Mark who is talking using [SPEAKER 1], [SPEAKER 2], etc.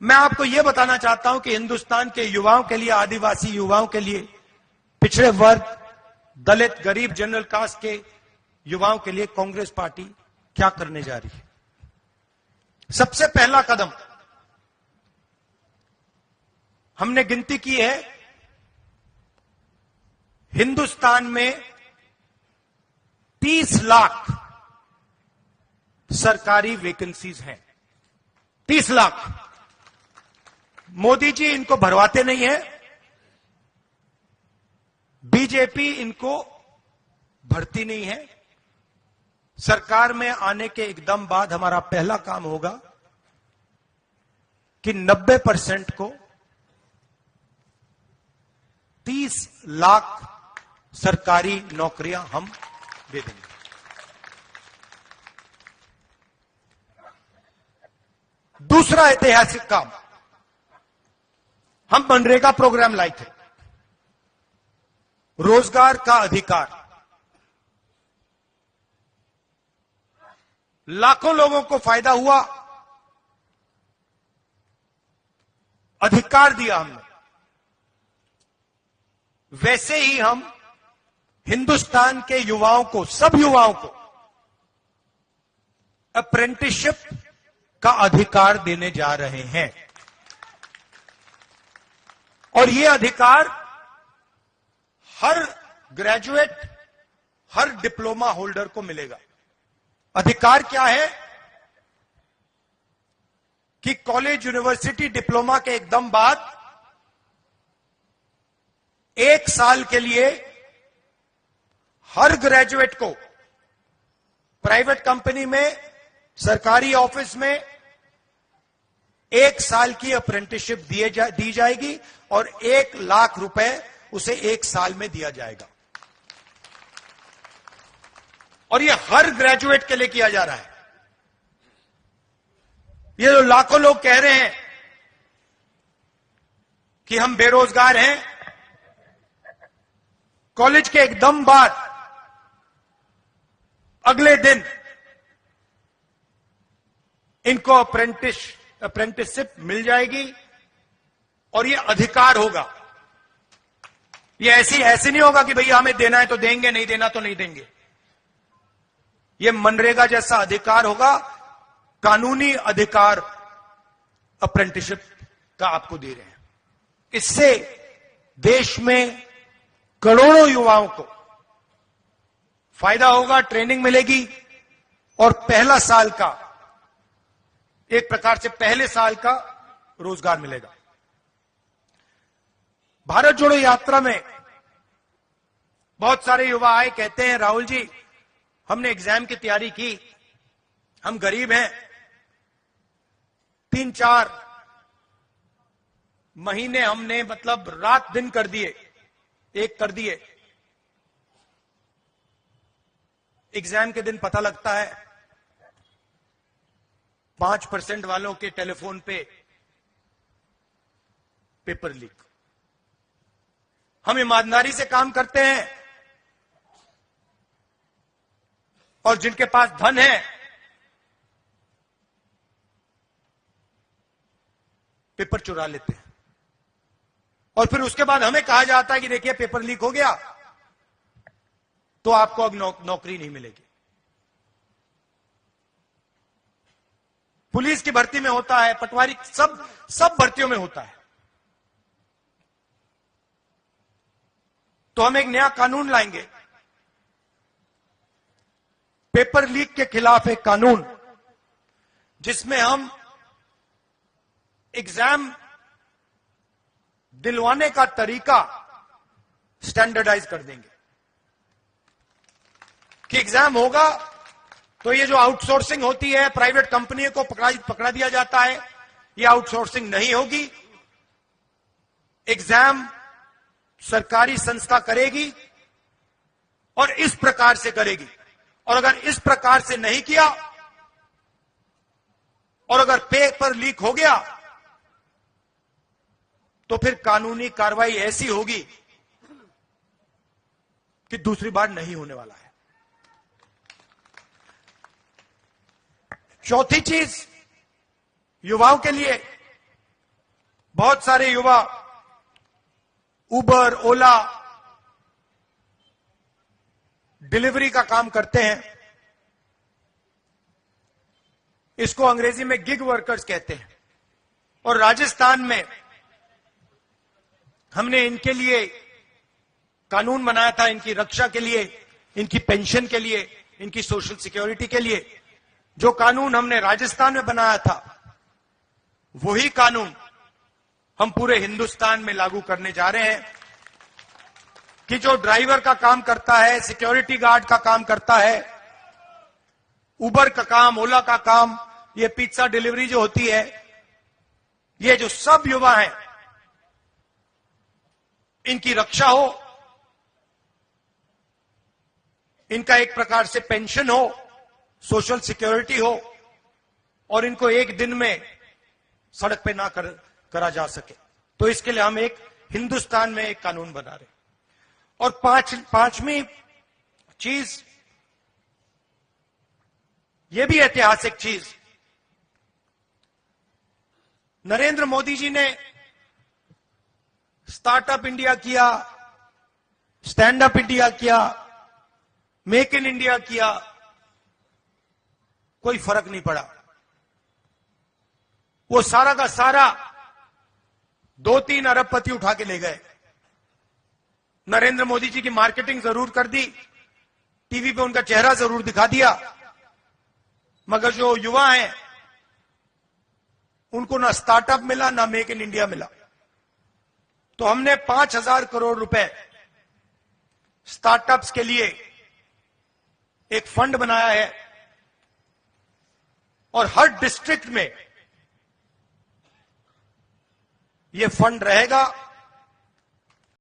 [SPEAKER 1] मैं आपको यह बताना चाहता हूं कि हिंदुस्तान के युवाओं के लिए, आदिवासी युवाओं के लिए, पिछड़े वर्ग, दलित, गरीब, जनरल कास्ट के युवाओं के लिए कांग्रेस पार्टी क्या करने जा रही है। सबसे पहला कदम हमने गिनती की है, हिंदुस्तान में 30 लाख सरकारी वैकेंसीज हैं। 30 लाख। मोदी जी इनको भरवाते नहीं है, बीजेपी इनको भरती नहीं है। सरकार में आने के एकदम बाद हमारा पहला काम होगा कि 90% को 30 लाख सरकारी नौकरियां हम दे देंगे। दूसरा ऐतिहासिक काम, हम मनरेगा प्रोग्राम लाए थे, रोजगार का अधिकार। लाखों लोगों को फायदा हुआ, अधिकार दिया हमने। वैसे ही हम हिंदुस्तान के युवाओं को, सब युवाओं को अप्रेंटिसशिप का अधिकार देने जा रहे हैं। और यह अधिकार हर ग्रेजुएट, हर डिप्लोमा होल्डर को मिलेगा। अधिकार क्या है कि कॉलेज, यूनिवर्सिटी, डिप्लोमा के एकदम बाद 1 साल के लिए हर ग्रेजुएट को प्राइवेट कंपनी में, सरकारी ऑफिस में 1 साल की अप्रेंटिसशिप दी जाएगी और 1 लाख रुपए उसे 1 साल में दिया जाएगा। और यह हर ग्रेजुएट के लिए किया जा रहा है। ये जो लाखों लोग कह रहे हैं कि हम बेरोजगार हैं, कॉलेज के एकदम बाद अगले दिन इनको अप्रेंटिसशिप मिल जाएगी और यह अधिकार होगा। यह ऐसे नहीं होगा कि भैया हमें देना है तो देंगे, नहीं देना तो नहीं देंगे। यह मनरेगा जैसा अधिकार होगा, कानूनी अधिकार अप्रेंटिसशिप का आपको दे रहे हैं। इससे देश में करोड़ों युवाओं को फायदा होगा, ट्रेनिंग मिलेगी और पहला साल का, एक प्रकार से पहले साल का रोजगार मिलेगा। भारत जोड़ो यात्रा में बहुत सारे युवा आए, कहते हैं राहुल जी हमने एग्जाम की तैयारी की, हम गरीब हैं, 3-4 महीने हमने मतलब रात दिन कर दिए, एक कर दिए। एग्जाम के दिन पता लगता है 5% वालों के टेलीफोन पे पेपर लीक। हम ईमानदारी से काम करते हैं और जिनके पास धन है पेपर चुरा लेते हैं और फिर उसके बाद हमें कहा जाता है कि देखिए पेपर लीक हो गया तो आपको अब नौकरी नहीं मिलेगी। पुलिस की भर्ती में होता है, पटवारी, सब भर्तियों में होता है। तो हम एक नया कानून लाएंगे, पेपर लीक के खिलाफ एक कानून, जिसमें हम एग्जाम दिलवाने का तरीका स्टैंडर्डाइज कर देंगे कि एग्जाम होगा तो ये जो आउटसोर्सिंग होती है, प्राइवेट कंपनी को पकड़ा दिया जाता है, ये आउटसोर्सिंग नहीं होगी। एग्जाम सरकारी संस्था करेगी और इस प्रकार से करेगी। और अगर इस प्रकार से नहीं किया और अगर पेपर लीक हो गया तो फिर कानूनी कार्रवाई ऐसी होगी कि दूसरी बार नहीं होने वाला है। चौथी चीज युवाओं के लिए बहुत सारे युवा उबर, ओला, डिलीवरी का काम करते हैं। इसको अंग्रेजी में गिग वर्कर्स कहते हैं। और राजस्थान में हमने इनके लिए कानून बनाया था, इनकी रक्षा के लिए, इनकी पेंशन के लिए, इनकी सोशल सिक्योरिटी के लिए। जो कानून हमने राजस्थान में बनाया था, वही कानून हम पूरे हिंदुस्तान में लागू करने जा रहे हैं कि जो ड्राइवर का काम करता है, सिक्योरिटी गार्ड का काम करता है, उबर का काम, ओला का काम, ये पिज्जा डिलीवरी जो होती है, ये जो सब युवा हैं, इनकी रक्षा हो, इनका एक प्रकार से पेंशन हो, सोशल सिक्योरिटी हो, और इनको एक दिन में सड़क पे ना करा जा सके। तो इसके लिए हम एक हिंदुस्तान में एक कानून बना रहे हैं। और पांचवी चीज, यह भी ऐतिहासिक चीज, नरेंद्र मोदी जी ने स्टार्टअप इंडिया किया, स्टैंड अप इंडिया किया, मेक इन इंडिया किया, कोई फर्क नहीं पड़ा। वो सारा का सारा 2-3 अरबपति उठा के ले गए। नरेंद्र मोदी जी की मार्केटिंग जरूर कर दी, टीवी पे उनका चेहरा जरूर दिखा दिया, मगर जो युवा हैं उनको ना स्टार्टअप मिला, ना मेक इन इंडिया मिला। तो हमने 5,000 करोड़ रुपए स्टार्टअप्स के लिए एक फंड बनाया है, और हर डिस्ट्रिक्ट में यह फंड रहेगा।